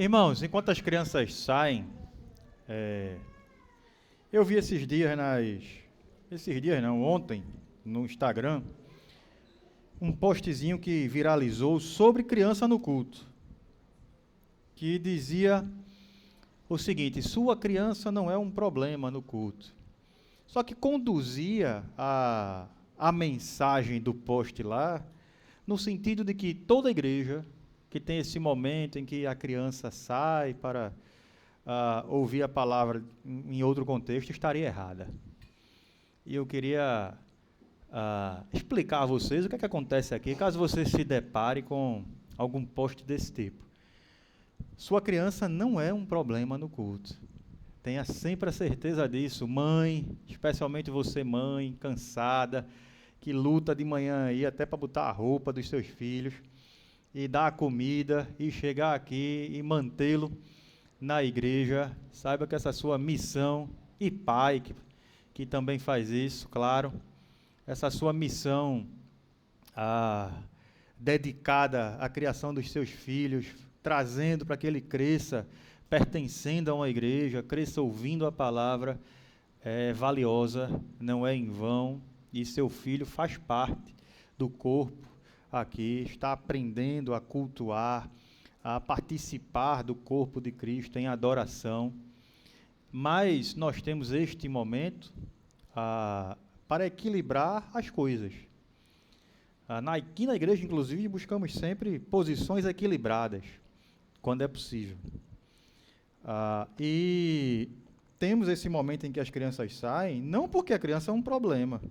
Irmãos, enquanto as crianças saem, eu vi esses dias não, ontem, no Instagram, um postzinho que viralizou sobre criança no culto, que dizia o seguinte: sua criança não é um problema no culto. Só que conduzia a mensagem do post lá, no sentido de que toda igreja que tem esse momento em que a criança sai para ouvir a palavra em outro contexto, estaria errada. E eu queria explicar a vocês o que é que acontece aqui, caso você se depare com algum post desse tipo. Sua criança não é um problema no culto. Tenha sempre a certeza disso. Mãe, especialmente você mãe, cansada, que luta de manhã aí até para botar a roupa dos seus filhos, e dar a comida, e chegar aqui e mantê-lo na igreja. Saiba que essa sua missão, e pai que também faz isso, claro, essa sua missão dedicada à criação dos seus filhos, trazendo para que ele cresça, pertencendo a uma igreja, cresça ouvindo a palavra, é valiosa, não é em vão, e seu filho faz parte do corpo aqui, está aprendendo a cultuar, a participar do corpo de Cristo em adoração. Mas nós temos este momento para equilibrar as coisas. Aqui na igreja, inclusive, buscamos sempre posições equilibradas, quando é possível. E temos esse momento em que as crianças saem, não porque a criança é um problema,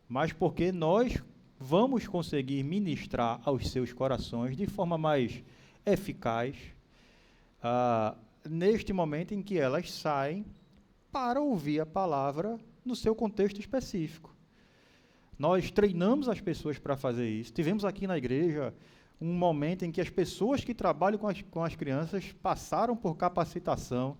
mas porque nós vamos conseguir ministrar aos seus corações de forma mais eficaz, neste momento em que elas saem para ouvir a palavra no seu contexto específico. Nós treinamos as pessoas para fazer isso. Tivemos aqui na igreja um momento em que as pessoas que trabalham com as crianças passaram por capacitação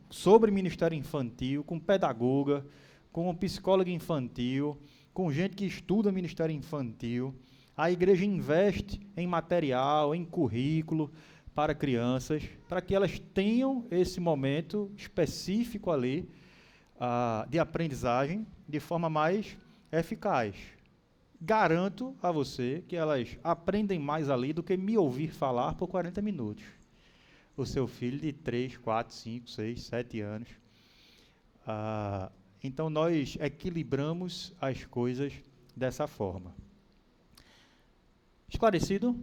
sobre ministério infantil, com pedagoga, com psicóloga infantil, com gente que estuda ministério infantil. A igreja investe em material, em currículo para crianças, para que elas tenham esse momento específico ali de aprendizagem de forma mais eficaz. Garanto a você que elas aprendem mais ali do que me ouvir falar por 40 minutos. O seu filho de 3, 4, 5, 6, 7 anos. Então, nós equilibramos as coisas dessa forma. Esclarecido?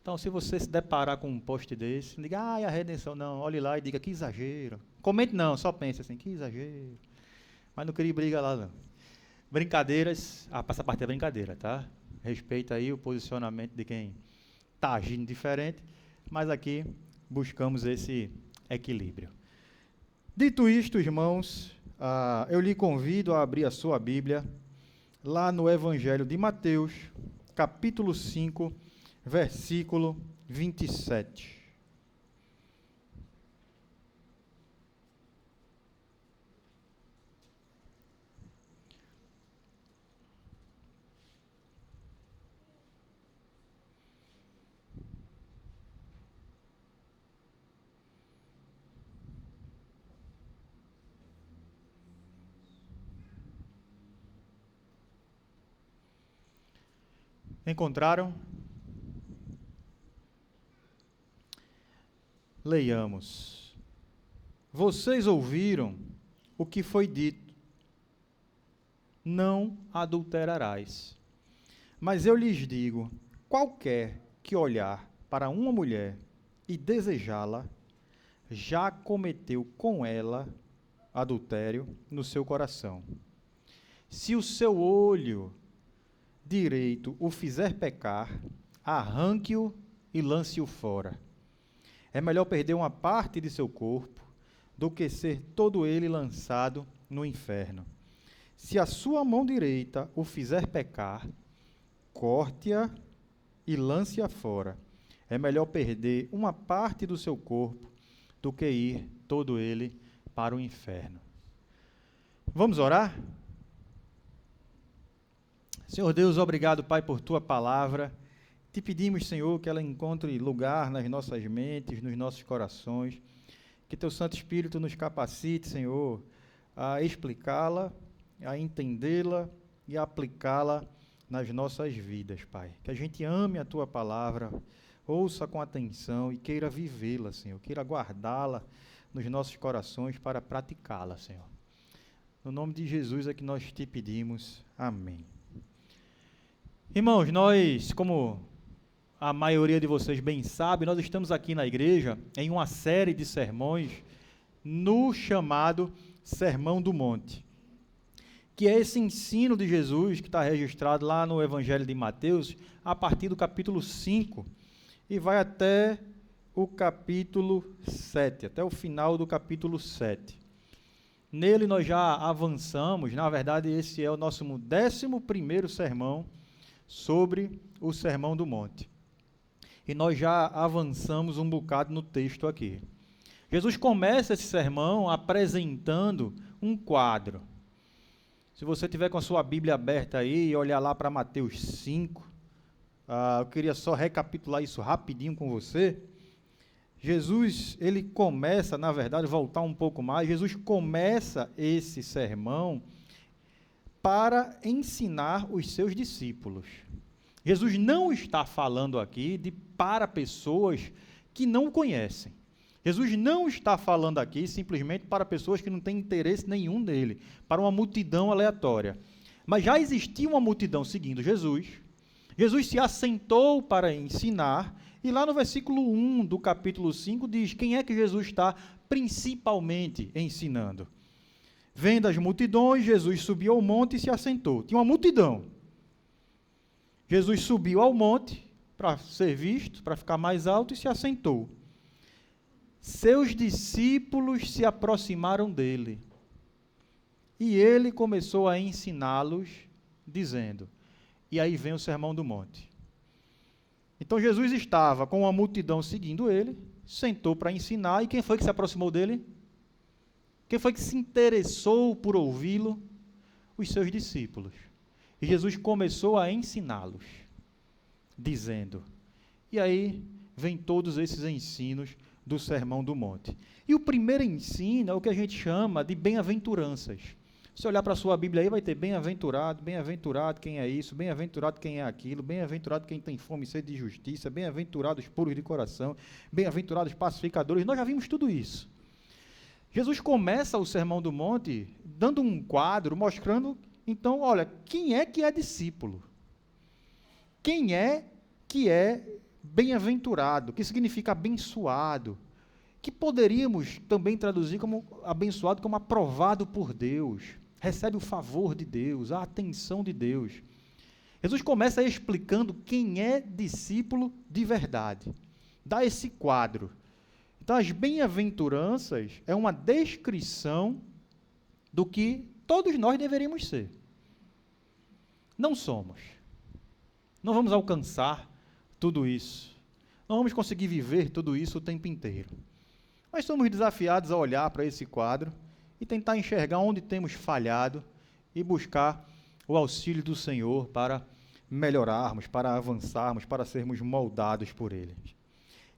Então, se você se deparar com um post desse, não diga, a redenção, não, olhe lá e diga, que exagero. Comente não, só pense assim, que exagero. Mas não queria briga lá, não. Brincadeiras, essa parte é brincadeira, tá? Respeita aí o posicionamento de quem está agindo diferente, mas aqui buscamos esse equilíbrio. Dito isto, irmãos, eu lhe convido a abrir a sua Bíblia, lá no Evangelho de Mateus, capítulo 5, versículo 27. Encontraram? Leiamos. Vocês ouviram o que foi dito: não adulterarás. Mas eu lhes digo: qualquer que olhar para uma mulher e desejá-la, já cometeu com ela adultério no seu coração. Se o seu olho direito o fizer pecar, arranque-o e lance-o fora. É melhor perder uma parte de seu corpo do que ser todo ele lançado no inferno. Se a sua mão direita o fizer pecar, corte-a e lance-a fora. É melhor perder uma parte do seu corpo do que ir todo ele para o inferno. Vamos orar? Senhor Deus, obrigado, Pai, por Tua palavra. Te pedimos, Senhor, que ela encontre lugar nas nossas mentes, nos nossos corações, que Teu Santo Espírito nos capacite, Senhor, a explicá-la, a entendê-la e a aplicá-la nas nossas vidas, Pai. Que a gente ame a Tua palavra, ouça com atenção e queira vivê-la, Senhor, queira guardá-la nos nossos corações para praticá-la, Senhor. No nome de Jesus é que nós te pedimos. Amém. Irmãos, nós, como a maioria de vocês bem sabe, nós estamos aqui na igreja em uma série de sermões no chamado Sermão do Monte, que é esse ensino de Jesus que está registrado lá no Evangelho de Mateus, a partir do capítulo 5, e vai até o capítulo 7, até o final do capítulo 7. Nele nós já avançamos, na verdade esse é o nosso 11º sermão sobre o Sermão do Monte. E nós já avançamos um bocado no texto aqui. Jesus começa esse sermão apresentando um quadro. Se você tiver com a sua Bíblia aberta aí e olhar lá para Mateus 5, eu queria só recapitular isso rapidinho com você. Jesus, ele começa, na verdade, voltar um pouco mais, Jesus começa esse sermão para ensinar os seus discípulos. Jesus não está falando aqui para pessoas que não o conhecem. Jesus não está falando aqui simplesmente para pessoas que não têm interesse nenhum nele, para uma multidão aleatória. Mas já existia uma multidão seguindo Jesus. Jesus se assentou para ensinar, e lá no versículo 1 do capítulo 5 diz quem é que Jesus está principalmente ensinando. Vendo as multidões, Jesus subiu ao monte e se assentou. Tinha uma multidão. Jesus subiu ao monte para ser visto, para ficar mais alto, e se assentou. Seus discípulos se aproximaram dele, e ele começou a ensiná-los, dizendo, e aí vem o Sermão do Monte. Então Jesus estava com uma multidão seguindo ele, sentou para ensinar, e quem foi que se aproximou dele? Quem foi que se interessou por ouvi-lo? Os seus discípulos. E Jesus começou a ensiná-los, dizendo, e aí vem todos esses ensinos do Sermão do Monte. E o primeiro ensino é o que a gente chama de bem-aventuranças. Se olhar para a sua Bíblia aí, vai ter bem-aventurado quem é isso, bem-aventurado quem é aquilo, bem-aventurado quem tem fome e sede de justiça, bem-aventurados puros de coração, bem-aventurados pacificadores. Nós já vimos tudo isso. Jesus começa o Sermão do Monte dando um quadro, mostrando, então, olha, quem é que é discípulo? Quem é que é bem-aventurado, que significa abençoado, que poderíamos também traduzir como abençoado, como aprovado por Deus, recebe o favor de Deus, a atenção de Deus. Jesus começa explicando quem é discípulo de verdade, dá esse quadro. Então, as bem-aventuranças é uma descrição do que todos nós deveríamos ser. Não somos. Não vamos alcançar tudo isso. Não vamos conseguir viver tudo isso o tempo inteiro. Mas somos desafiados a olhar para esse quadro e tentar enxergar onde temos falhado e buscar o auxílio do Senhor para melhorarmos, para avançarmos, para sermos moldados por Ele.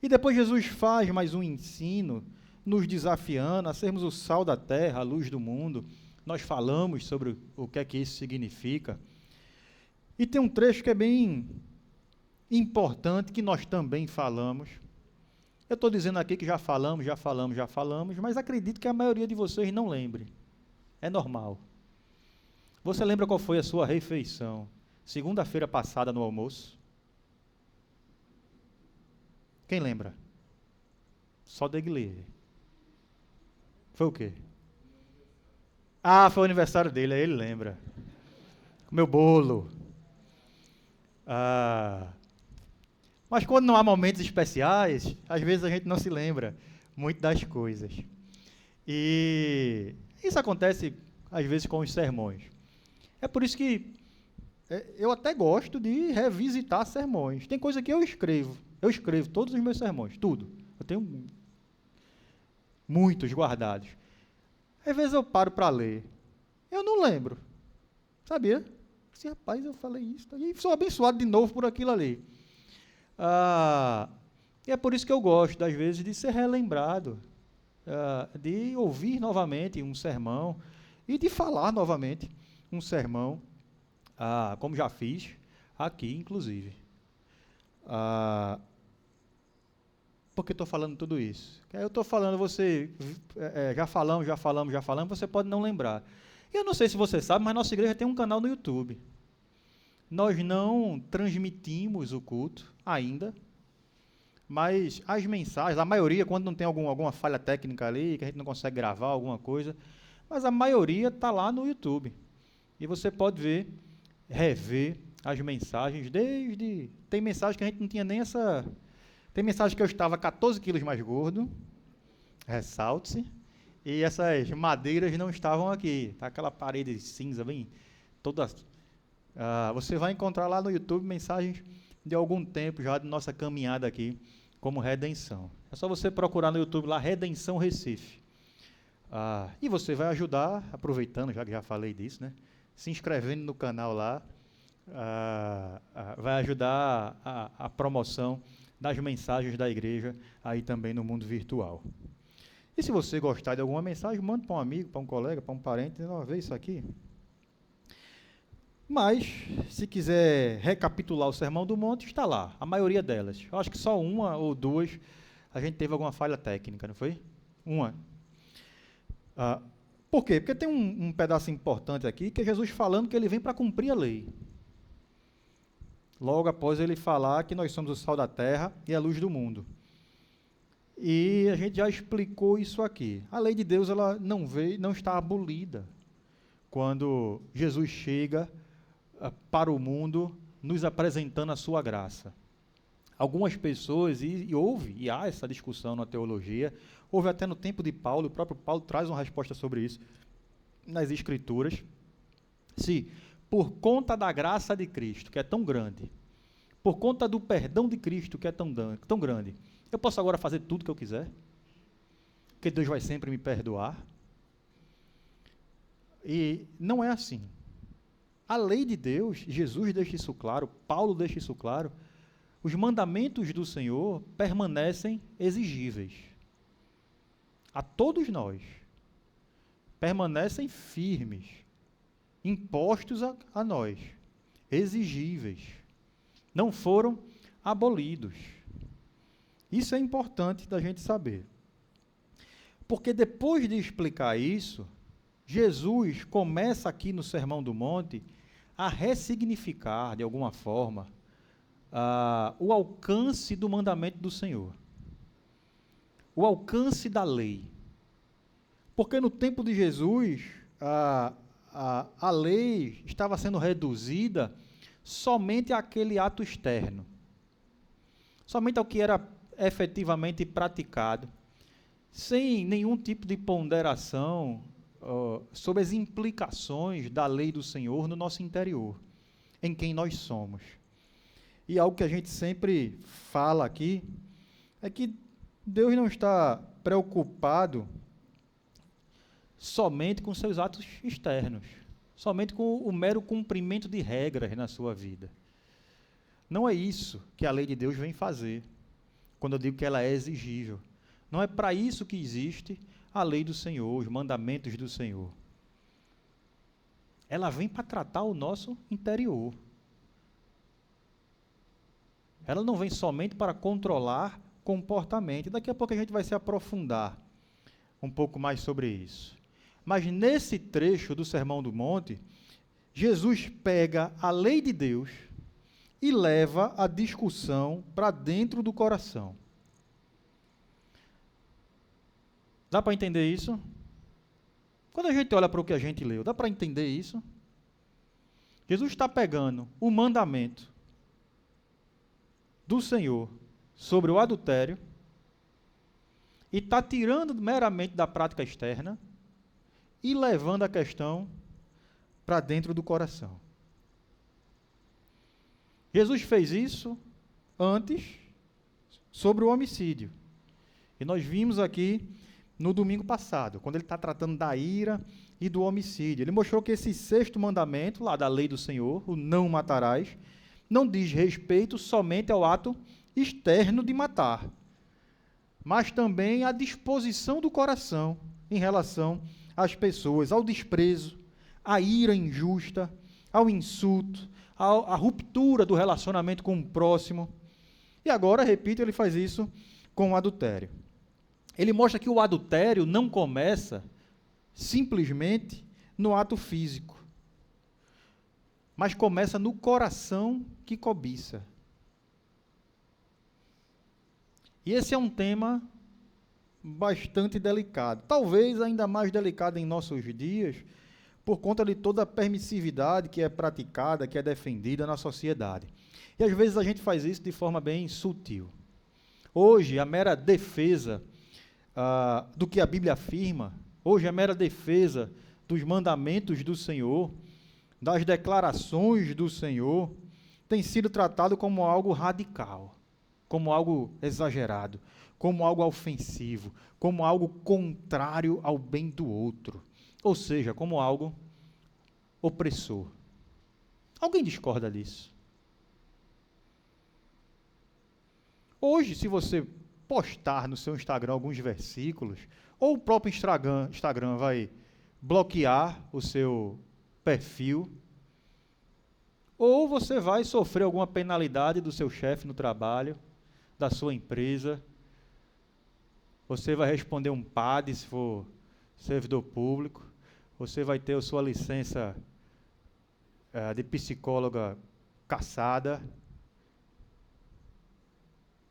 E depois Jesus faz mais um ensino, nos desafiando a sermos o sal da terra, a luz do mundo. Nós falamos sobre o que é que isso significa. E tem um trecho que é bem importante, que nós também falamos. Eu estou dizendo aqui que já falamos, mas acredito que a maioria de vocês não lembre. É normal. Você lembra qual foi a sua refeição? Segunda-feira passada no almoço? Quem lembra? Só Deglier. Foi o quê? Ah, foi o aniversário dele, aí ele lembra. Comeu bolo. Mas quando não há momentos especiais, às vezes a gente não se lembra muito das coisas. E isso acontece, às vezes, com os sermões. É por isso que eu até gosto de revisitar sermões. Tem coisa que eu escrevo todos os meus sermões, tudo. Eu tenho muitos guardados. Às vezes eu paro para ler. Eu não lembro. Sabia? Rapaz, eu falei isso. E sou abençoado de novo por aquilo ali. E é por isso que eu gosto, às vezes, de ser relembrado, de ouvir novamente um sermão e de falar novamente um sermão, como já fiz aqui, inclusive. Por que estou falando tudo isso? Eu estou falando, você, já falamos, você pode não lembrar. Eu não sei se você sabe, mas nossa igreja tem um canal no YouTube. Nós não transmitimos o culto ainda, mas as mensagens, a maioria, quando não tem alguma falha técnica ali, que a gente não consegue gravar alguma coisa, mas a maioria está lá no YouTube. E você pode ver, rever as mensagens tem mensagem que a gente não tinha nem essa... Tem mensagem que eu estava 14 quilos mais gordo, ressalte-se, e essas madeiras não estavam aqui. Tá aquela parede cinza bem toda... você vai encontrar lá no YouTube mensagens de algum tempo já de nossa caminhada aqui como Redenção. É só você procurar no YouTube lá, Redenção Recife. E você vai ajudar, aproveitando, já que já falei disso, né? Se inscrevendo no canal lá, vai ajudar a promoção das mensagens da igreja aí também no mundo virtual. E se você gostar de alguma mensagem, manda para um amigo, para um colega, para um parente, vê isso aqui. Mas, se quiser recapitular o Sermão do Monte, está lá, a maioria delas. Eu acho que só uma ou duas a gente teve alguma falha técnica, não foi? Uma. Por quê? Porque tem um pedaço importante aqui, que é Jesus falando que ele vem para cumprir a lei. Logo após ele falar que nós somos o sal da terra e a luz do mundo. E a gente já explicou isso aqui. A lei de Deus ela não está abolida quando Jesus chega para o mundo nos apresentando a sua graça. Algumas pessoas, e há essa discussão na teologia, houve até no tempo de Paulo, o próprio Paulo traz uma resposta sobre isso nas Escrituras, se por conta da graça de Cristo, que é tão grande, por conta do perdão de Cristo, que é tão grande, eu posso agora fazer tudo que eu quiser? Porque Deus vai sempre me perdoar? E não é assim. A lei de Deus, Jesus deixa isso claro, Paulo deixa isso claro, os mandamentos do Senhor permanecem exigíveis. A todos nós. Permanecem firmes, impostos a nós, exigíveis. Não foram abolidos. Isso é importante da gente saber. Porque depois de explicar isso, Jesus começa aqui no Sermão do Monte a ressignificar, de alguma forma, o alcance do mandamento do Senhor. O alcance da lei. Porque no tempo de Jesus, a lei estava sendo reduzida somente àquele ato externo. Somente ao que era efetivamente praticado, sem nenhum tipo de ponderação sobre as implicações da lei do Senhor no nosso interior, em quem nós somos. E algo que a gente sempre fala aqui é que Deus não está preocupado somente com seus atos externos, somente com o mero cumprimento de regras na sua vida. Não é isso que a lei de Deus vem fazer, quando eu digo que ela é exigível. Não é para isso que existe a lei do Senhor, os mandamentos do Senhor. Ela vem para tratar o nosso interior. Ela não vem somente para controlar comportamento. Daqui a pouco a gente vai se aprofundar um pouco mais sobre isso. Mas nesse trecho do Sermão do Monte, Jesus pega a lei de Deus e leva a discussão para dentro do coração. Dá para entender isso? Quando a gente olha para o que a gente leu, dá para entender isso? Jesus está pegando o mandamento do Senhor sobre o adultério e está tirando meramente da prática externa e levando a questão para dentro do coração. Jesus fez isso antes sobre o homicídio. E nós vimos aqui no domingo passado, quando ele está tratando da ira e do homicídio. Ele mostrou que esse sexto mandamento, lá da lei do Senhor, o não matarás, não diz respeito somente ao ato externo de matar, mas também a disposição do coração em relação às pessoas, ao desprezo, à ira injusta, ao insulto, à ruptura do relacionamento com o próximo. E agora, repito, ele faz isso com o adultério. Ele mostra que o adultério não começa simplesmente no ato físico, mas começa no coração que cobiça. E esse é um tema bastante delicado, talvez ainda mais delicado em nossos dias, por conta de toda a permissividade que é praticada, que é defendida na sociedade. E às vezes a gente faz isso de forma bem sutil. Hoje, a mera defesa do que a Bíblia afirma, hoje a mera defesa dos mandamentos do Senhor, das declarações do Senhor, tem sido tratado como algo radical, como algo exagerado, como algo ofensivo, como algo contrário ao bem do outro, ou seja, como algo opressor. Alguém discorda disso? Hoje, se você postar no seu Instagram alguns versículos, ou o próprio Instagram vai bloquear o seu perfil, ou você vai sofrer alguma penalidade do seu chefe no trabalho, da sua empresa, você vai responder um PAD se for servidor público, você vai ter a sua licença de psicóloga cassada,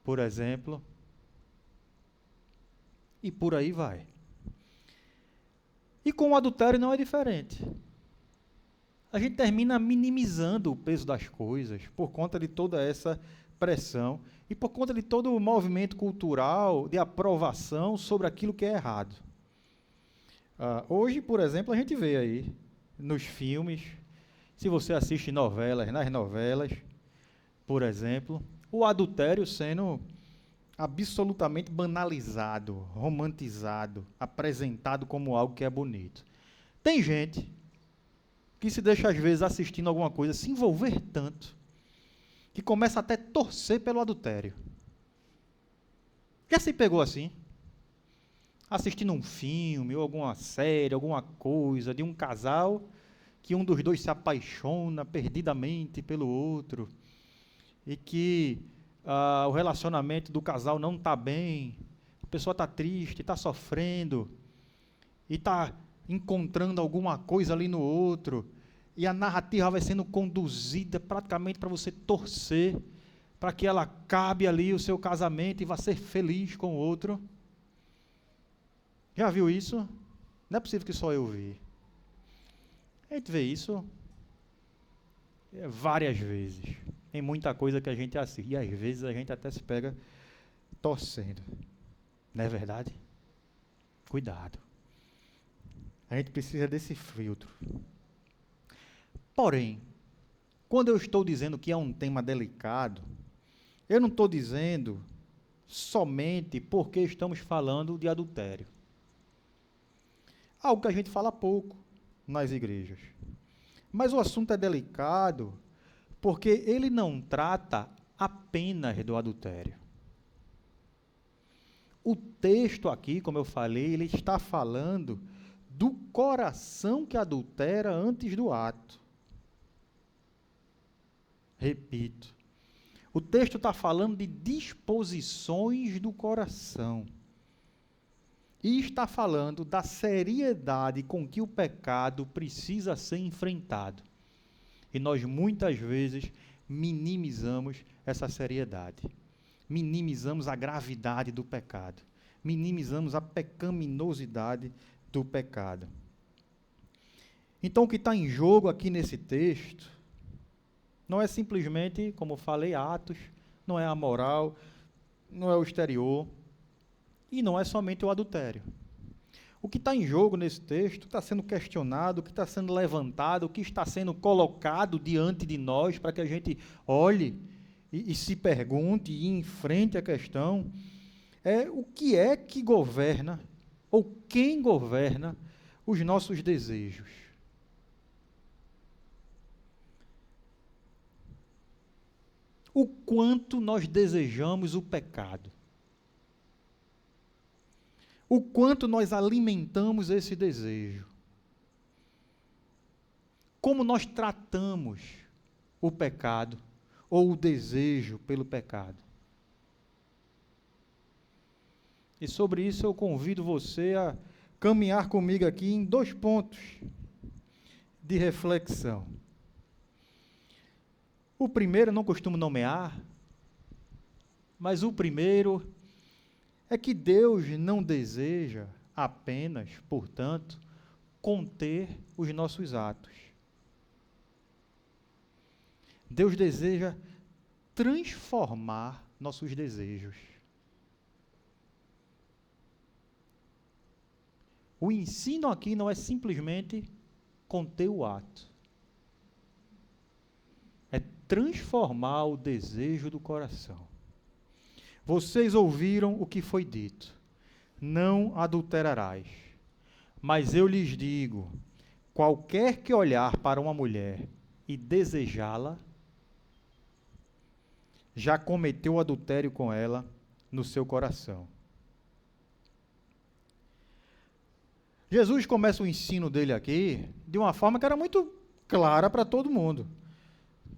por exemplo, e por aí vai. E com o adultério não é diferente. A gente termina minimizando o peso das coisas por conta de toda essa pressão e por conta de todo o movimento cultural de aprovação sobre aquilo que é errado. Hoje, por exemplo, a gente vê aí nos filmes, se você assiste novelas, nas novelas, por exemplo, o adultério sendo absolutamente banalizado, romantizado, apresentado como algo que é bonito. Tem gente que se deixa, às vezes, assistindo alguma coisa, se envolver tanto, que começa até a torcer pelo adultério. Já se pegou assim? Assistindo um filme, ou alguma série, alguma coisa, de um casal, que um dos dois se apaixona perdidamente pelo outro, e que o relacionamento do casal não está bem, a pessoa está triste, está sofrendo, e está encontrando alguma coisa ali no outro, e a narrativa vai sendo conduzida praticamente para você torcer, para que ela acabe ali o seu casamento e vá ser feliz com o outro. Já viu isso? Não é possível que só eu vi. A gente vê isso várias vezes, em muita coisa que a gente assiste, e às vezes a gente até se pega torcendo. Não é verdade? Cuidado. A gente precisa desse filtro. Porém, quando eu estou dizendo que é um tema delicado, eu não estou dizendo somente porque estamos falando de adultério. Algo que a gente fala pouco nas igrejas. Mas o assunto é delicado porque ele não trata apenas do adultério. O texto aqui, como eu falei, ele está falando do coração que adultera antes do ato. Repito, o texto está falando de disposições do coração. E está falando da seriedade com que o pecado precisa ser enfrentado. E nós muitas vezes minimizamos essa seriedade. Minimizamos a gravidade do pecado. Minimizamos a pecaminosidade do pecado. Então, o que está em jogo aqui nesse texto não é simplesmente, como eu falei, atos, não é a moral, não é o exterior, e não é somente o adultério. O que está em jogo nesse texto está sendo questionado, o que está sendo levantado, o que está sendo colocado diante de nós para que a gente olhe e se pergunte e enfrente a questão, é o que é que governa, ou quem governa os nossos desejos. o quanto nós desejamos o pecado. O quanto nós alimentamos esse desejo. Como nós tratamos o pecado ou o desejo pelo pecado. E sobre isso eu convido você a caminhar comigo aqui em 2 pontos de reflexão. O primeiro eu não costumo nomear, mas o primeiro é que Deus não deseja apenas, portanto, conter os nossos atos. Deus deseja transformar nossos desejos. O ensino aqui não é simplesmente conter o ato. É transformar o desejo do coração. Vocês ouviram o que foi dito: não adulterarás. Mas eu lhes digo, qualquer que olhar para uma mulher e desejá-la, já cometeu adultério com ela no seu coração. Jesus começa o ensino dele aqui de uma forma que era muito clara para todo mundo.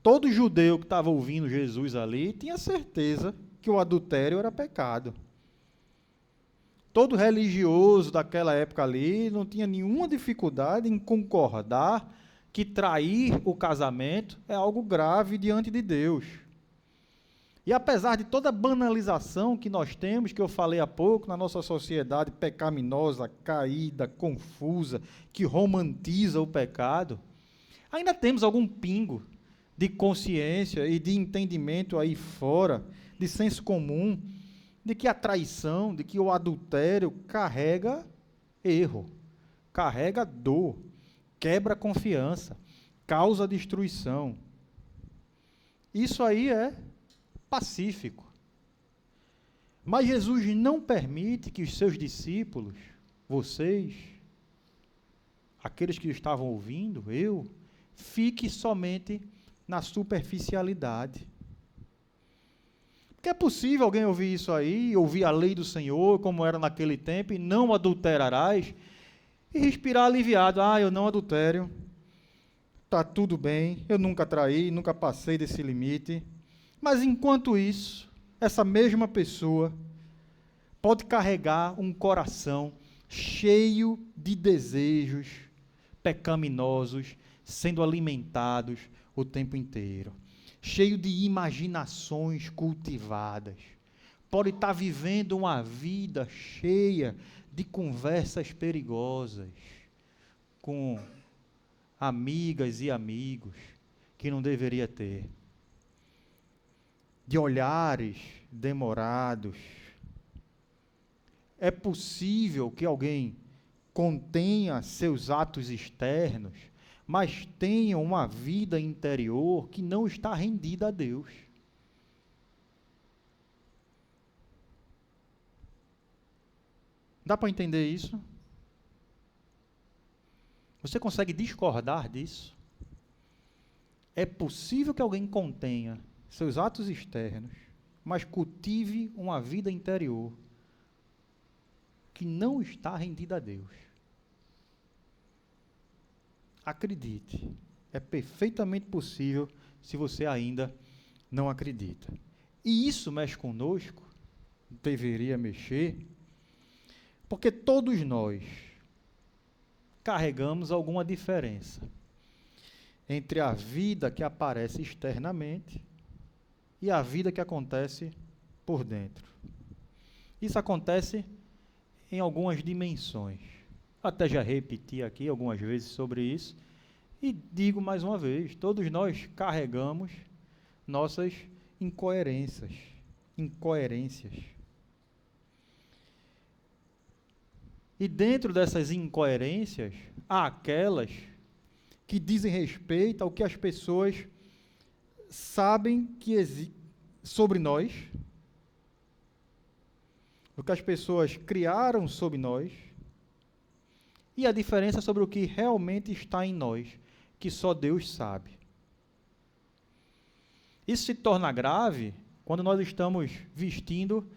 Todo judeu que estava ouvindo Jesus ali tinha certeza que o adultério era pecado. Todo religioso daquela época ali não tinha nenhuma dificuldade em concordar que trair o casamento é algo grave diante de Deus. E apesar de toda a banalização que nós temos, que eu falei há pouco, na nossa sociedade pecaminosa, caída, confusa, que romantiza o pecado, ainda temos algum pingo de consciência e de entendimento aí fora, de senso comum, de que a traição, de que o adultério carrega erro, carrega dor, quebra confiança, causa destruição. Isso aí é pacífico. Mas Jesus não permite que os seus discípulos, vocês, aqueles que estavam ouvindo, fique somente na superficialidade. Porque é possível alguém ouvir isso aí, ouvir a lei do Senhor, como era naquele tempo, e não adulterarás, e respirar aliviado. Eu não adultério, está tudo bem, eu nunca traí, nunca passei desse limite. Mas enquanto isso, essa mesma pessoa pode carregar um coração cheio de desejos pecaminosos, sendo alimentados o tempo inteiro, cheio de imaginações cultivadas. Pode estar vivendo uma vida cheia de conversas perigosas com amigas e amigos que não deveria ter, de olhares demorados. É possível que alguém contenha seus atos externos, mas tenha uma vida interior que não está rendida a Deus. Dá para entender isso? Você consegue discordar disso? É possível que alguém contenha seus atos externos, mas cultive uma vida interior que não está rendida a Deus. Acredite, é perfeitamente possível se você ainda não acredita. E isso mexe conosco, deveria mexer, porque todos nós carregamos alguma diferença entre a vida que aparece externamente e a vida que acontece por dentro. Isso acontece em algumas dimensões. Até já repeti aqui algumas vezes sobre isso, e digo mais uma vez, todos nós carregamos nossas incoerências. E dentro dessas incoerências, há aquelas que dizem respeito ao que as pessoas sabem que sobre nós, o que as pessoas criaram sobre nós, e a diferença sobre o que realmente está em nós, que só Deus sabe. Isso se torna grave quando nós estamos vestindo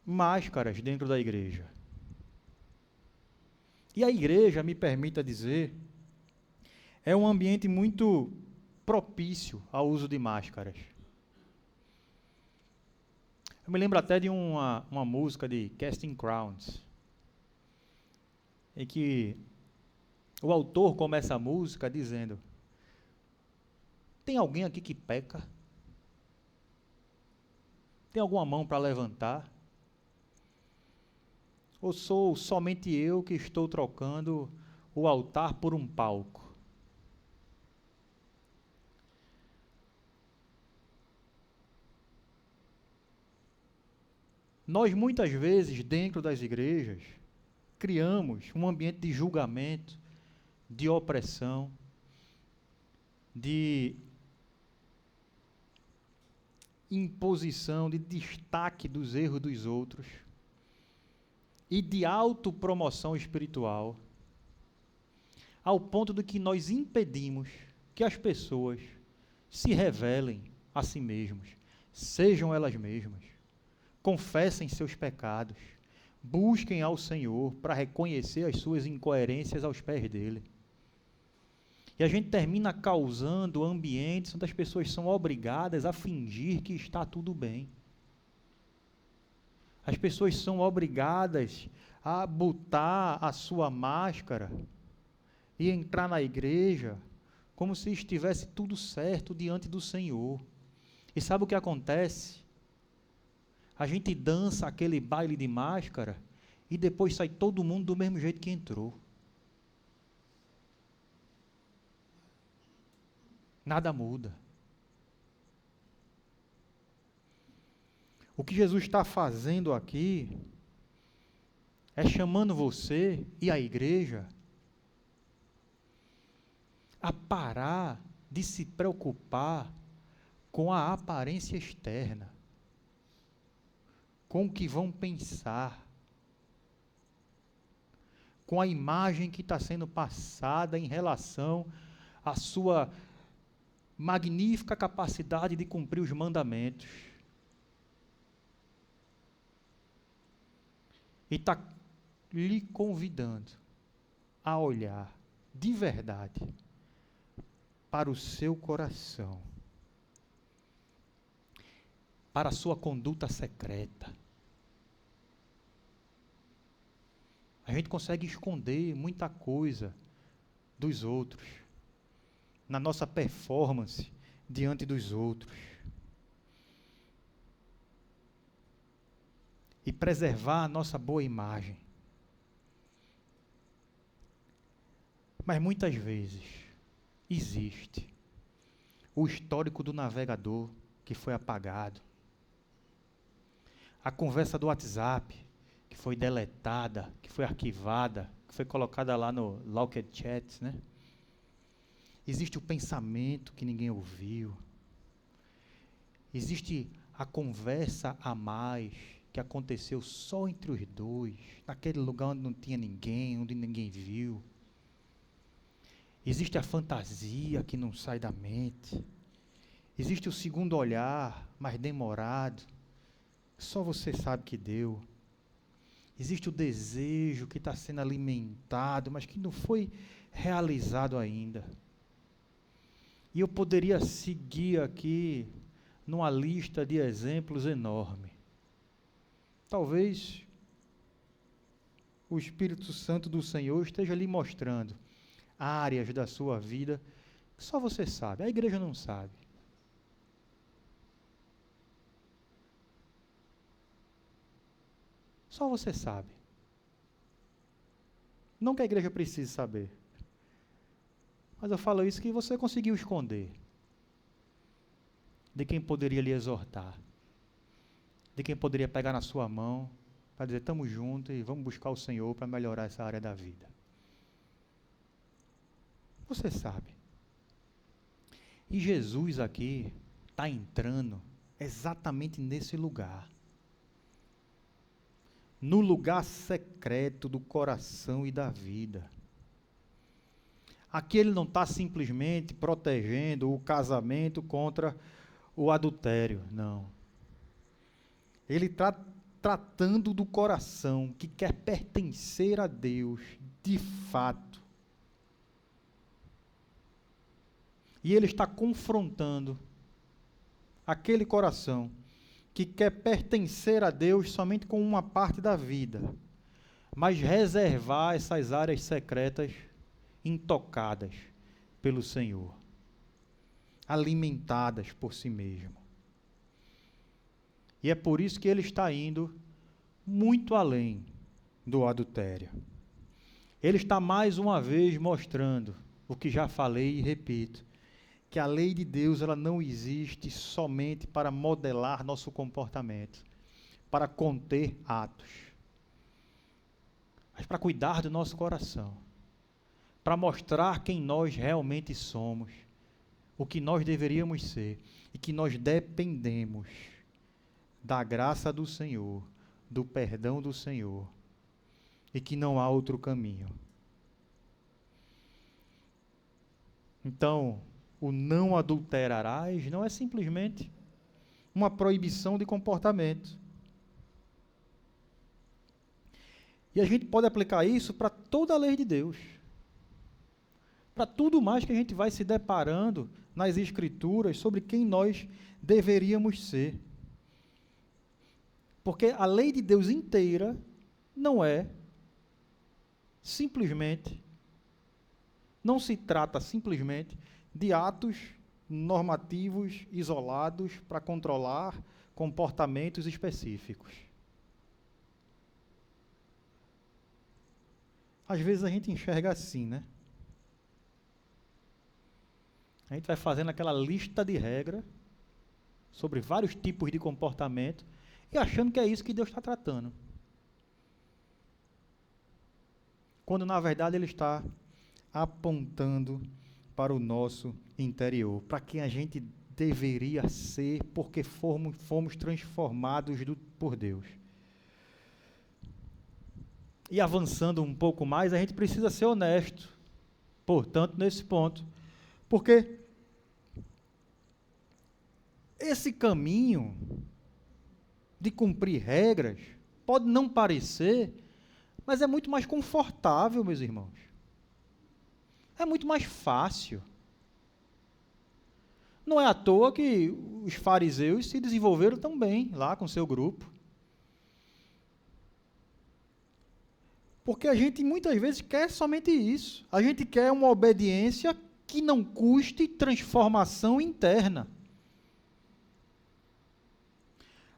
máscaras dentro da igreja. E a igreja, me permita dizer, é um ambiente muito propício ao uso de máscaras. Eu me lembro até de uma música de Casting Crowns, em que o autor começa a música dizendo: tem alguém aqui que peca? Tem alguma mão para levantar? Ou sou somente eu que estou trocando o altar por um palco? Nós muitas vezes, dentro das igrejas, criamos um ambiente de julgamento, de opressão, de imposição, de destaque dos erros dos outros e de autopromoção espiritual, ao ponto de que nós impedimos que as pessoas se revelem a si mesmas, sejam elas mesmas, confessem seus pecados, busquem ao Senhor para reconhecer as suas incoerências aos pés dele. E a gente termina causando ambientes onde as pessoas são obrigadas a fingir que está tudo bem. As pessoas são obrigadas a botar a sua máscara e entrar na igreja como se estivesse tudo certo diante do Senhor. E sabe o que acontece? A gente dança aquele baile de máscara e depois sai todo mundo do mesmo jeito que entrou. Nada muda. O que Jesus está fazendo aqui é chamando você e a igreja a parar de se preocupar com a aparência externa, com o que vão pensar, com a imagem que está sendo passada em relação à sua magnífica capacidade de cumprir os mandamentos. E está lhe convidando a olhar de verdade para o seu coração, para a sua conduta secreta. A gente consegue esconder muita coisa dos outros, na nossa performance diante dos outros. E preservar a nossa boa imagem. Mas muitas vezes existe o histórico do navegador que foi apagado, a conversa do WhatsApp que foi deletada, que foi arquivada, que foi colocada lá no Locked Chats, né? Existe o pensamento que ninguém ouviu. Existe a conversa a mais que aconteceu só entre os dois, naquele lugar onde não tinha ninguém, onde ninguém viu. Existe a fantasia que não sai da mente. Existe o segundo olhar, mais demorado, só você sabe que deu. Existe o desejo que está sendo alimentado, mas que não foi realizado ainda. E eu poderia seguir aqui numa lista de exemplos enorme. Talvez o Espírito Santo do Senhor esteja lhe mostrando áreas da sua vida que só você sabe, a igreja não sabe. Só você sabe. Não que a igreja precise saber. Mas eu falo isso que você conseguiu esconder de quem poderia lhe exortar, de quem poderia pegar na sua mão para dizer, estamos juntos e vamos buscar o Senhor para melhorar essa área da vida. Você sabe. E Jesus aqui está entrando exatamente nesse lugar. No lugar secreto do coração e da vida. Aqui ele não está simplesmente protegendo o casamento contra o adultério, não. Ele está tratando do coração que quer pertencer a Deus, de fato. E ele está confrontando aquele coração que quer pertencer a Deus somente com uma parte da vida, mas reservar essas áreas secretas intocadas pelo Senhor, alimentadas por si mesmo. E é por isso que ele está indo muito além do adultério. Ele está mais uma vez mostrando o que já falei e repito, que a lei de Deus ela não existe somente para modelar nosso comportamento, para conter atos, mas para cuidar do nosso coração, para mostrar quem nós realmente somos, o que nós deveríamos ser e que nós dependemos da graça do Senhor, do perdão do Senhor e que não há outro caminho. Então, o não adulterarás não é simplesmente uma proibição de comportamento. E a gente pode aplicar isso para toda a lei de Deus. Para tudo mais que a gente vai se deparando nas Escrituras sobre quem nós deveríamos ser. Porque a lei de Deus inteira não é simplesmente, não se trata simplesmente de atos normativos isolados para controlar comportamentos específicos. Às vezes a gente enxerga assim, né? A gente vai fazendo aquela lista de regras sobre vários tipos de comportamento e achando que é isso que Deus está tratando. Quando na verdade Ele está apontando para o nosso interior, para quem a gente deveria ser, porque fomos transformados por Deus. E avançando um pouco mais, a gente precisa ser honesto, portanto, nesse ponto, porque esse caminho de cumprir regras pode não parecer, mas é muito mais confortável, meus irmãos. É muito mais fácil. Não é à toa que os fariseus se desenvolveram tão bem lá com seu grupo. Porque a gente muitas vezes quer somente isso. A gente quer uma obediência que não custe transformação interna.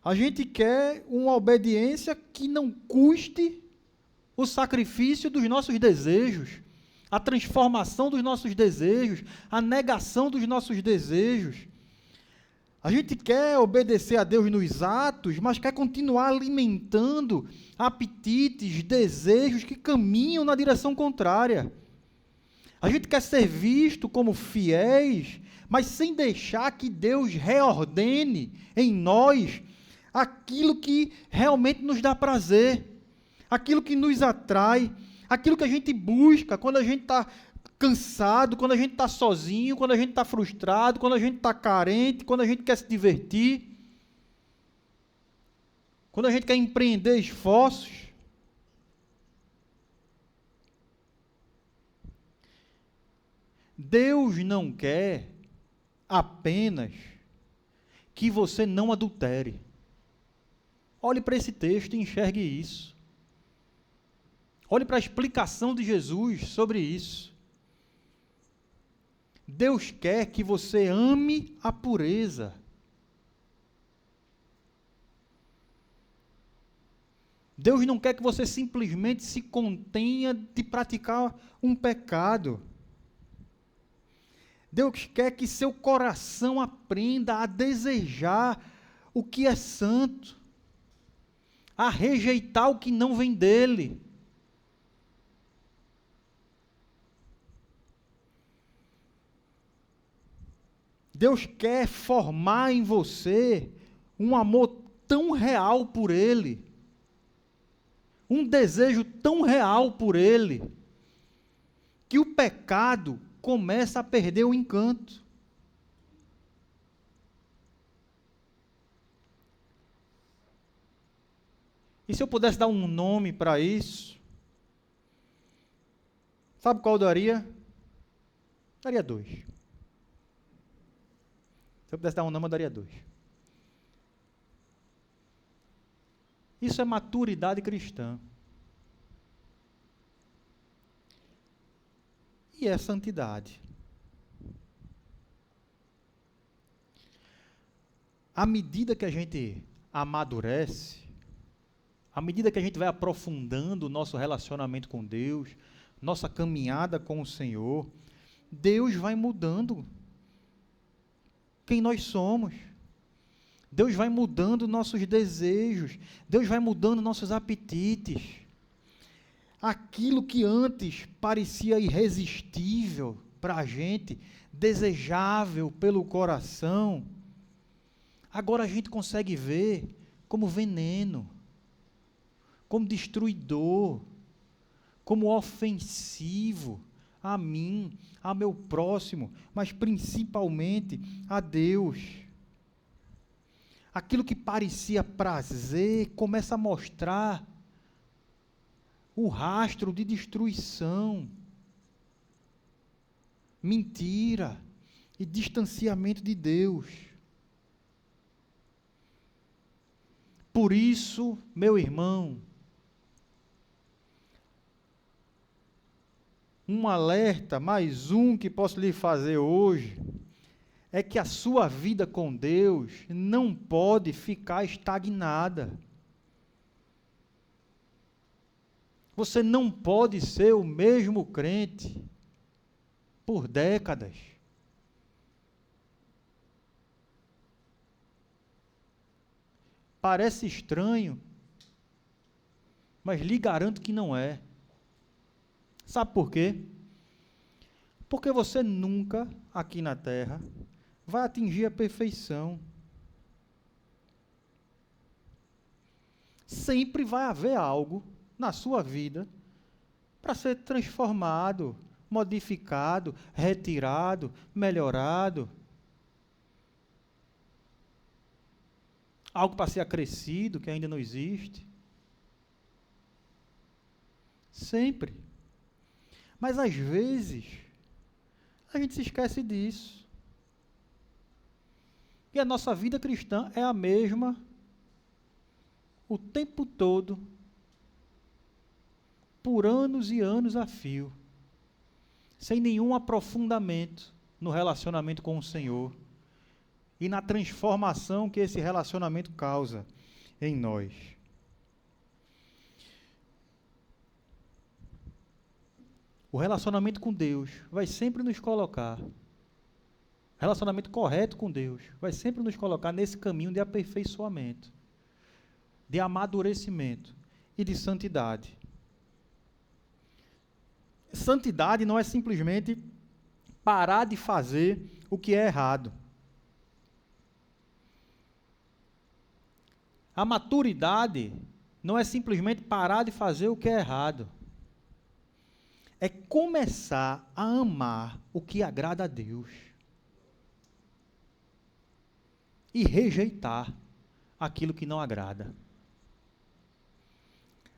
A gente quer uma obediência que não custe o sacrifício dos nossos desejos, a transformação dos nossos desejos, a negação dos nossos desejos. A gente quer obedecer a Deus nos atos, mas quer continuar alimentando apetites, desejos que caminham na direção contrária. A gente quer ser visto como fiéis, mas sem deixar que Deus reordene em nós aquilo que realmente nos dá prazer, aquilo que nos atrai, aquilo que a gente busca quando a gente está cansado, quando a gente está sozinho, quando a gente está frustrado, quando a gente está carente, quando a gente quer se divertir, quando a gente quer empreender esforços. Deus não quer apenas que você não adultere. Olhe para esse texto e enxergue isso. Olhe para a explicação de Jesus sobre isso. Deus quer que você ame a pureza. Deus não quer que você simplesmente se contenha de praticar um pecado. Deus quer que seu coração aprenda a desejar o que é santo, a rejeitar o que não vem dele. Deus quer formar em você um amor tão real por Ele, um desejo tão real por Ele, que o pecado começa a perder o encanto. E se eu pudesse dar um nome para isso, sabe qual eu daria? Daria 2. Se eu pudesse dar um nome, eu daria 2. Isso é maturidade cristã. E é santidade. À medida que a gente amadurece, à medida que a gente vai aprofundando o nosso relacionamento com Deus, nossa caminhada com o Senhor, Deus vai mudando quem nós somos. Deus vai mudando nossos desejos. Deus vai mudando nossos apetites. Aquilo que antes parecia irresistível para a gente, desejável pelo coração, agora a gente consegue ver como veneno, como destruidor, como ofensivo a mim, a meu próximo, mas principalmente a Deus. Aquilo que parecia prazer começa a mostrar o rastro de destruição, mentira e distanciamento de Deus. Por isso, meu irmão, um alerta, mais um que posso lhe fazer hoje, é que a sua vida com Deus não pode ficar estagnada. Você não pode ser o mesmo crente por décadas. Parece estranho, mas lhe garanto que não é. Sabe por quê? Porque você nunca, aqui na terra, vai atingir a perfeição. Sempre vai haver algo na sua vida para ser transformado, modificado, retirado, melhorado. Algo para ser acrescido, que ainda não existe. Sempre. Mas às vezes, a gente se esquece disso. E a nossa vida cristã é a mesma o tempo todo, por anos e anos a fio, sem nenhum aprofundamento no relacionamento com o Senhor e na transformação que esse relacionamento causa em nós. O relacionamento com Deus vai sempre nos colocar, relacionamento correto com Deus, vai sempre nos colocar nesse caminho de aperfeiçoamento, de amadurecimento e de santidade. Santidade não é simplesmente parar de fazer o que é errado. A maturidade não é simplesmente parar de fazer o que é errado. É começar a amar o que agrada a Deus e rejeitar aquilo que não agrada.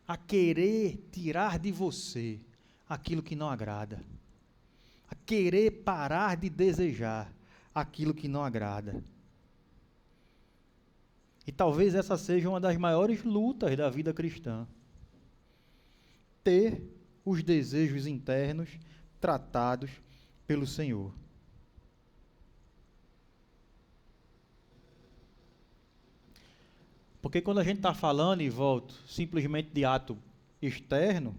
A querer tirar de você aquilo que não agrada. A querer parar de desejar aquilo que não agrada. E talvez essa seja uma das maiores lutas da vida cristã. Ter os desejos internos tratados pelo Senhor. Porque quando a gente está falando, e volto, simplesmente de ato externo,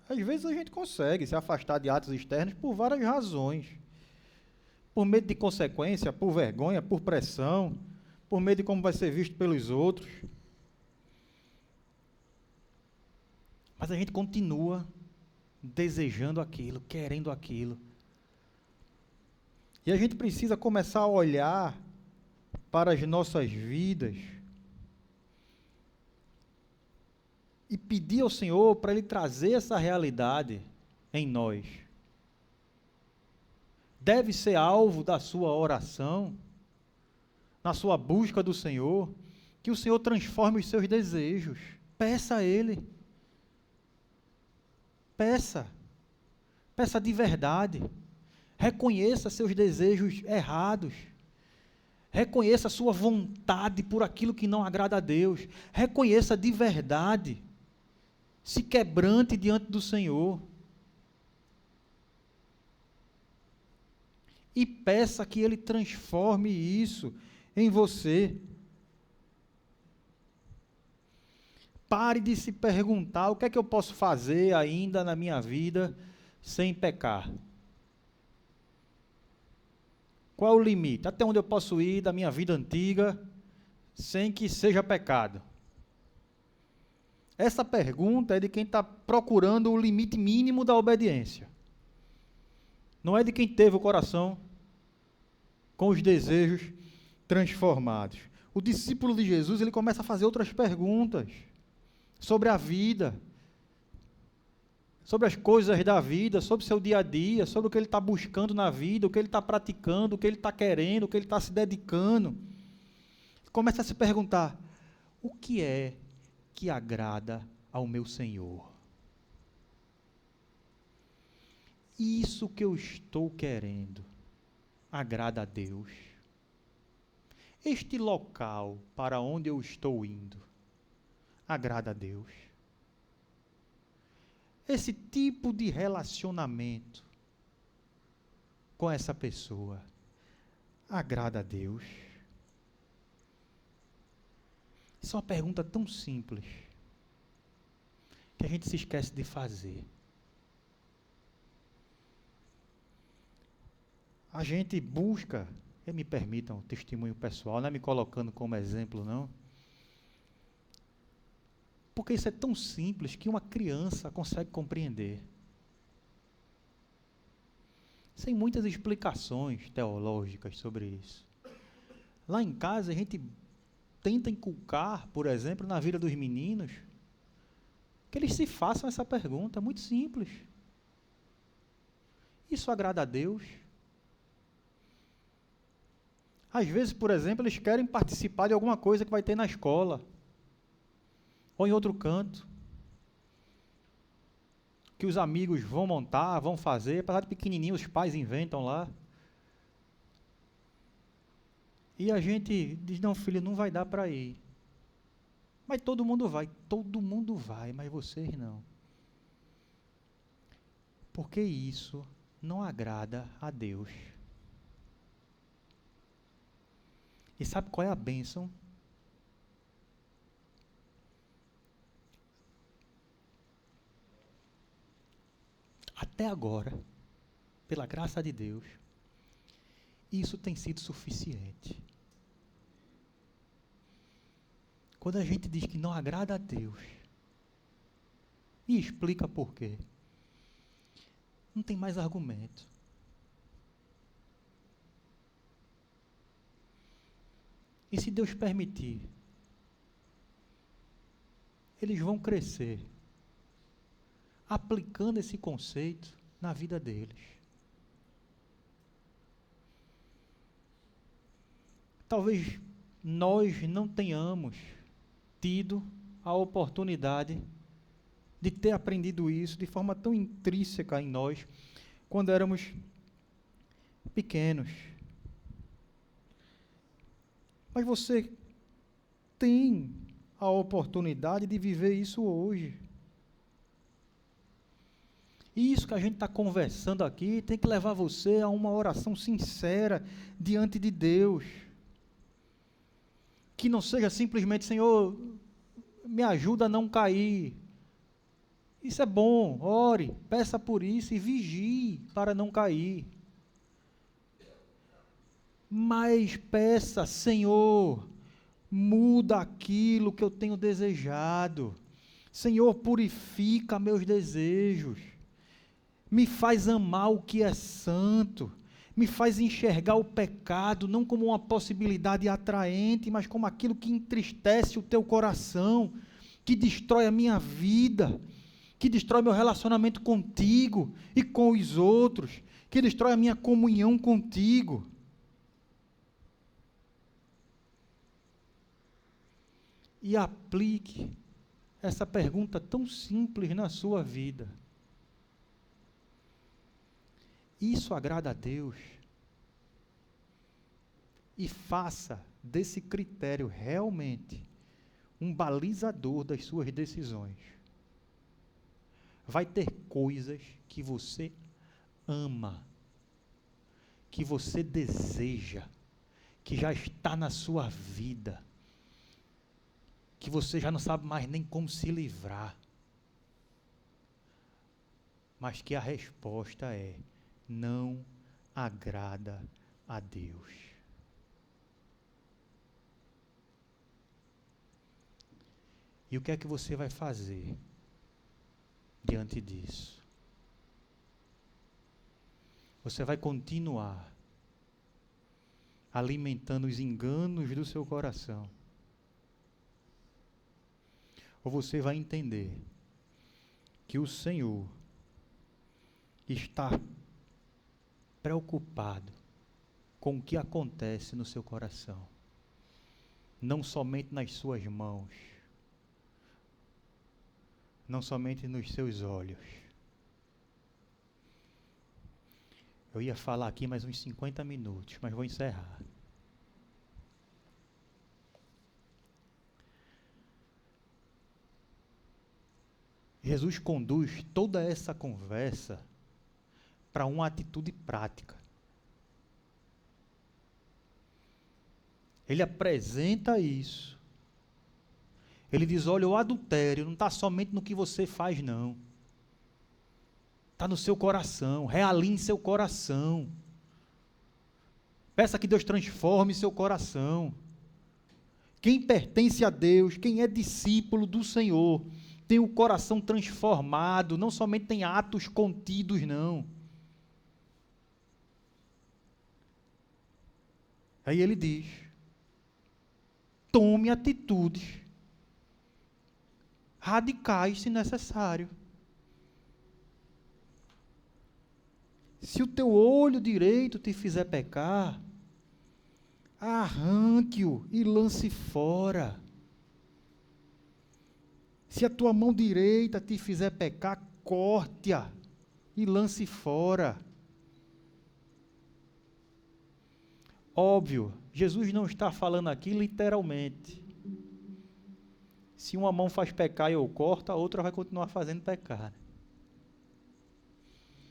às vezes a gente consegue se afastar de atos externos por várias razões. Por medo de consequência, por vergonha, por pressão, por medo de como vai ser visto pelos outros. Mas a gente continua desejando aquilo, querendo aquilo. E a gente precisa começar a olhar para as nossas vidas e pedir ao Senhor para Ele trazer essa realidade em nós. deve ser alvo da sua oração, na sua busca do Senhor, que o Senhor transforme os seus desejos. Peça a Ele. Peça. Peça de verdade. Reconheça seus desejos errados. Reconheça a sua vontade por aquilo que não agrada a Deus. Reconheça de verdade. Se quebrante diante do Senhor. E peça que Ele transforme isso em você. Pare de se perguntar o que é que eu posso fazer ainda na minha vida sem pecar. Qual é o limite? Até onde eu posso ir da minha vida antiga sem que seja pecado? Essa pergunta é de quem está procurando o limite mínimo da obediência. Não é de quem teve o coração com os desejos transformados. O discípulo de Jesus, ele começa a fazer outras perguntas sobre a vida, sobre as coisas da vida, sobre o seu dia a dia, sobre o que ele está buscando na vida, o que ele está praticando, o que ele está querendo, o que ele está se dedicando. Começa a se perguntar, o que é que agrada ao meu Senhor? Isso que eu estou querendo agrada a Deus? Este local para onde eu estou indo agrada a Deus? Esse tipo de relacionamento com essa pessoa agrada a Deus? Isso é uma pergunta tão simples que a gente se esquece de fazer. A gente busca, e me permitam um testemunho pessoal, não é me colocando como exemplo, não. Porque isso é tão simples que uma criança consegue compreender. Sem muitas explicações teológicas sobre isso. Lá em casa a gente tenta inculcar, por exemplo, na vida dos meninos, que eles se façam essa pergunta, muito simples. Isso agrada a Deus? Às vezes, por exemplo, eles querem participar de alguma coisa que vai ter na escola, ou em outro canto, que os amigos vão montar, vão fazer, apesar de pequenininho, os pais inventam lá. E a gente diz, não filho, não vai dar para ir. Mas todo mundo vai, mas vocês não. Porque isso não agrada a Deus. E sabe qual é a bênção? Até agora, pela graça de Deus, isso tem sido suficiente. Quando a gente diz que não agrada a Deus, e explica por quê, não tem mais argumento. E se Deus permitir, eles vão crescer aplicando esse conceito na vida deles. Talvez nós não tenhamos tido a oportunidade de ter aprendido isso de forma tão intrínseca em nós quando éramos pequenos. Mas você tem a oportunidade de viver isso hoje. E isso que a gente está conversando aqui tem que levar você a uma oração sincera diante de Deus. Que não seja simplesmente, Senhor, me ajuda a não cair. Isso é bom, ore, peça por isso e vigie para não cair. Mas peça, Senhor, muda aquilo que eu tenho desejado. Senhor, purifica meus desejos. Me faz amar o que é santo. Me faz enxergar o pecado não como uma possibilidade atraente, mas como aquilo que entristece o teu coração, que destrói a minha vida, que destrói meu relacionamento contigo e com os outros, que destrói a minha comunhão contigo. E aplique essa pergunta tão simples na sua vida. Isso agrada a Deus? E faça desse critério realmente um balizador das suas decisões. Vai ter coisas que você ama, que você deseja, que já está na sua vida, que você já não sabe mais nem como se livrar. Mas que a resposta é: não agrada a Deus. E o que é que você vai fazer diante disso? Você vai continuar alimentando os enganos do seu coração? Ou você vai entender que o Senhor está preocupado com o que acontece no seu coração, não somente nas suas mãos, não somente nos seus olhos. Eu ia falar aqui mais uns 50 minutos, mas vou encerrar. Jesus conduz toda essa conversa para uma atitude prática. Ele apresenta isso. Ele diz: olha, o adultério não está somente no que você faz, não. Está no seu coração. Realinhe seu coração. Peça que Deus transforme seu coração. Quem pertence a Deus, quem é discípulo do Senhor, tem o coração transformado, não somente tem atos contidos, não. Aí ele diz: tome atitudes radicais, se necessário. Se o teu olho direito te fizer pecar, arranque-o e lance fora. Se a tua mão direita te fizer pecar, corte-a e lance fora. Óbvio, Jesus não está falando aqui literalmente. Se uma mão faz pecar e eu corto, a outra vai continuar fazendo pecar.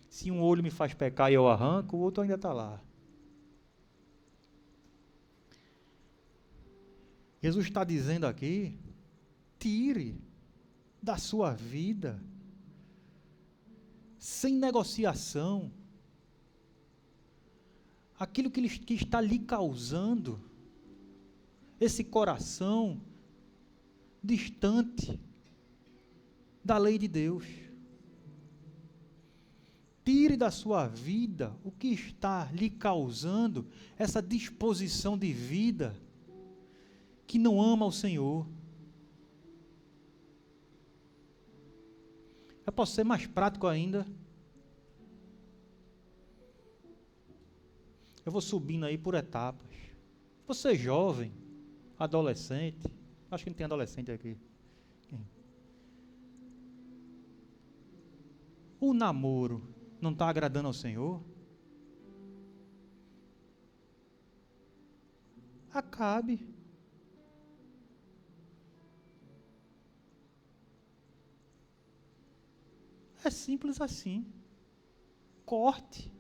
Se um olho me faz pecar e eu arranco, o outro ainda está lá. Jesus está dizendo aqui: tire da sua vida, sem negociação, aquilo que está lhe causando esse coração distante da lei de Deus. Tire da sua vida o que está lhe causando essa disposição de vida que não ama o Senhor. Eu posso ser mais prático ainda. Eu vou subindo aí por etapas. Você jovem, adolescente, acho que não tem adolescente aqui. O namoro não está agradando ao Senhor? Acabe. É simples assim. Corte.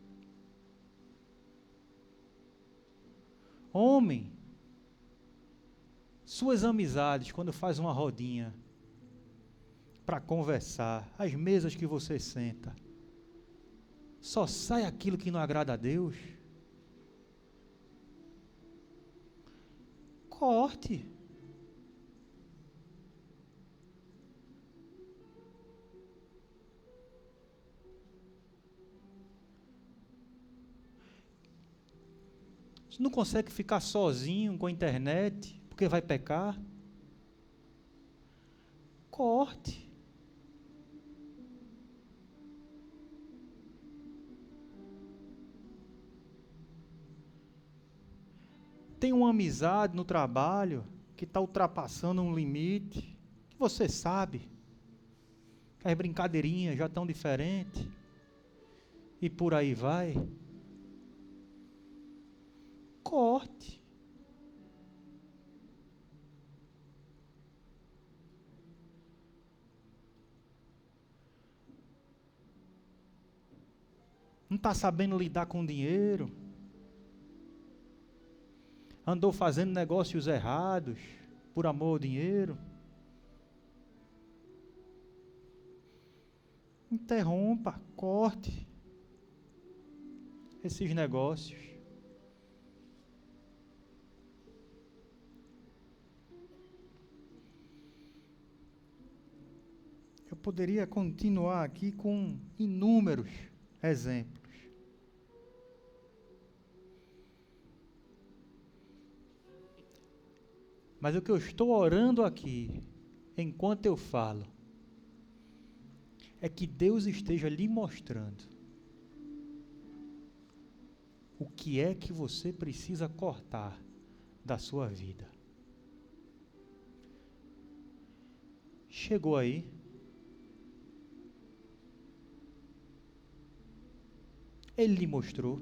Homem, suas amizades, quando faz uma rodinha para conversar, as mesas que você senta, só sai aquilo que não agrada a Deus? Corte. Você não consegue ficar sozinho com a internet porque vai pecar? Corte. tem uma amizade no trabalho que está ultrapassando um limite, que você sabe que as brincadeirinhas já estão diferentes, e por aí vai. Corte. Não está sabendo lidar com dinheiro. Andou fazendo negócios errados por amor ao dinheiro. Interrompa, corte esses negócios. Eu poderia continuar aqui com inúmeros exemplos. Mas o que eu estou orando aqui, enquanto eu falo, é que Deus esteja lhe mostrando o que é que você precisa cortar da sua vida. Chegou aí? Ele lhe mostrou.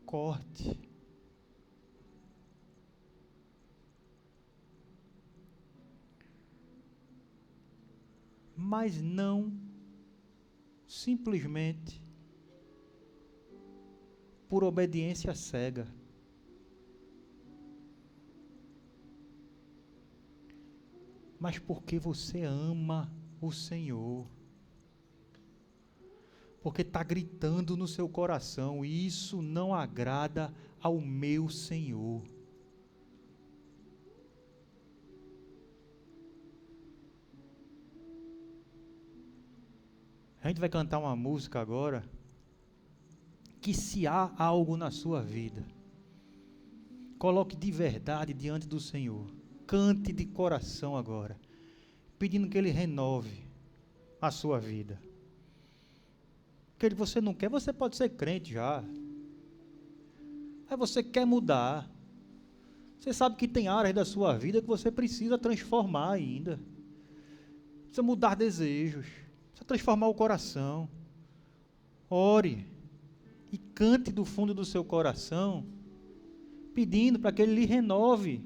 Corte. Mas não simplesmente por obediência cega. Mas porque você ama o Senhor. Porque está gritando no seu coração: isso não agrada ao meu Senhor. A gente vai cantar uma música agora, que se há algo na sua vida, coloque de verdade diante do Senhor. Cante de coração agora, pedindo que Ele renove a sua vida. Que você não quer, você pode ser crente já. Aí você quer mudar. Você sabe que tem áreas da sua vida que você precisa transformar ainda. Precisa mudar desejos. Precisa transformar o coração. Ore e cante do fundo do seu coração, pedindo para que Ele lhe renove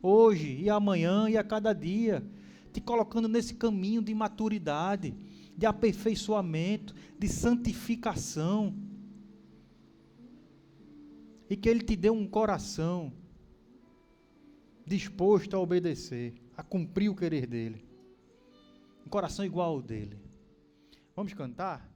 hoje e amanhã e a cada dia, te colocando nesse caminho de maturidade, de aperfeiçoamento, de santificação, e que Ele te dê um coração disposto a obedecer, a cumprir o querer dele, um coração igual ao dele. Vamos cantar?